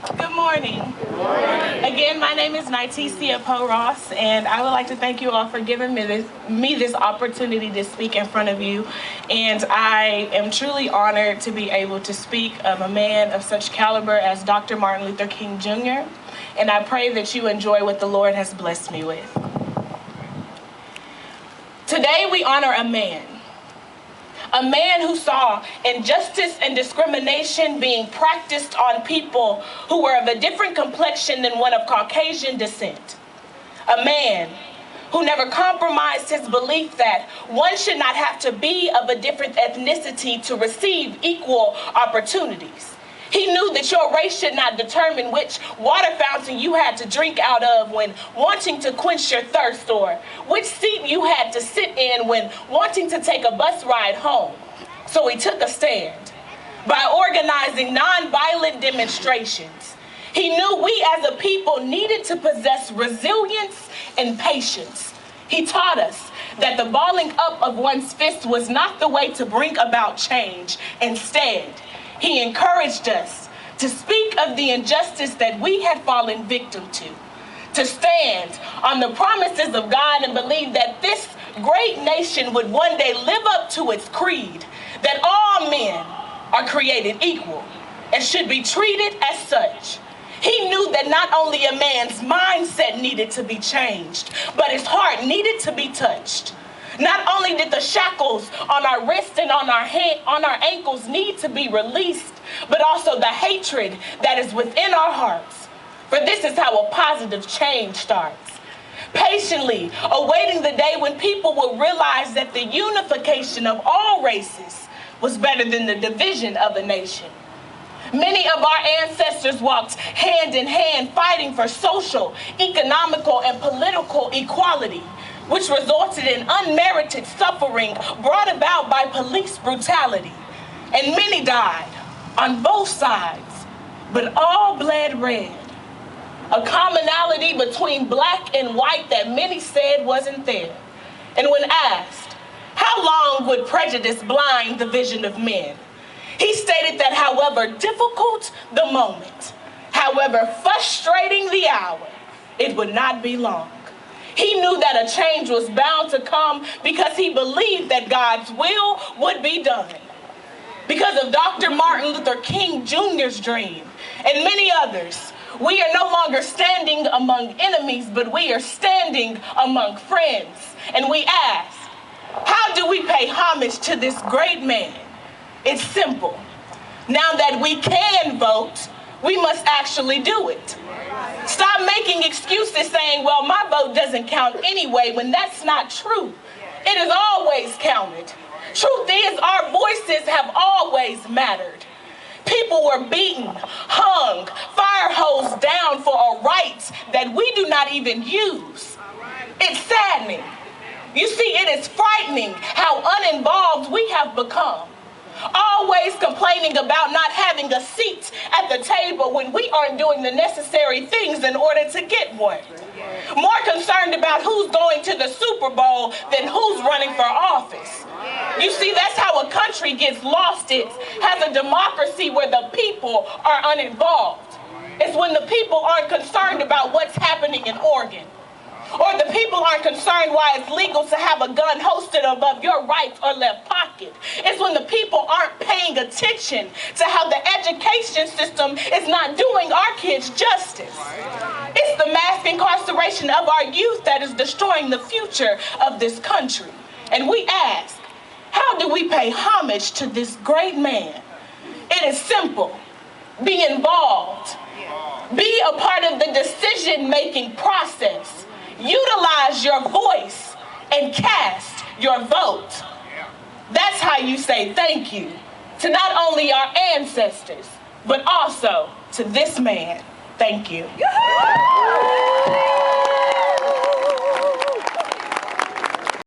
Good morning. Again, my name is Nitisia Poe Ross, and I would like to thank you all for giving me this opportunity to speak in front of you. And I am truly honored to be able to speak of a man of such caliber as Dr. Martin Luther King Jr., and I pray that you enjoy what the Lord has blessed me with. Today we honor a man who saw injustice and discrimination being practiced on people who were of a different complexion than one of Caucasian descent. A man who never compromised his belief that one should not have to be of a different ethnicity to receive equal opportunities. He knew that your race should not determine which water fountain you had to drink out of when wanting to quench your thirst, or which seat you had to sit in when wanting to take a bus ride home. So he took a stand by organizing nonviolent demonstrations. He knew we as a people needed to possess resilience and patience. He taught us that the balling up of one's fist was not the way to bring about change. Instead, he encouraged us to speak of the injustice that we had fallen victim to stand on the promises of God and believe that this great nation would one day live up to its creed, that all men are created equal and should be treated as such. He knew that not only a man's mindset needed to be changed, but his heart needed to be touched. Not only did the shackles on our wrists and on our ankles need to be released, but also the hatred that is within our hearts. For this is how a positive change starts. Patiently awaiting the day when people will realize that the unification of all races was better than the division of a nation. Many of our ancestors walked hand in hand fighting for social, economical, and political equality, which resulted in unmerited suffering brought about by police brutality. And many died on both sides, but all bled red. A commonality between black and white that many said wasn't there. And when asked, how long would prejudice blind the vision of men? He stated that however difficult the moment, however frustrating the hour, it would not be long. He knew that a change was bound to come because he believed that God's will would be done. Because of Dr. Martin Luther King Jr.'s dream and many others, we are no longer standing among enemies, but we are standing among friends. And we ask, how do we pay homage to this great man? It's simple. Now that we can vote, we must actually do it. Stop making excuses saying, well, my vote doesn't count anyway, when that's not true. It has always counted. Truth is, our voices have always mattered. People were beaten, hung, fire hosed down for a right that we do not even use. It's saddening. You see, it is frightening how uninvolved we have become. Always complaining about not having a seat at the table when we aren't doing the necessary things in order to get one. More concerned about who's going to the Super Bowl than who's running for office. You see, that's how a country gets lost. It has a democracy where the people are uninvolved. It's when the people aren't concerned about what's happening in Oregon. Or the people aren't concerned why it's legal to have a gun hosted above your right or left pocket. It's when the people aren't paying attention to how the education system is not doing our kids justice. It's the mass incarceration of our youth that is destroying the future of this country. And we ask, how do we pay homage to this great man? It is simple. Be involved. Be a part of the decision-making process. Utilize your voice and cast your vote. That's how you say thank you to not only our ancestors, but also to this man. Thank you.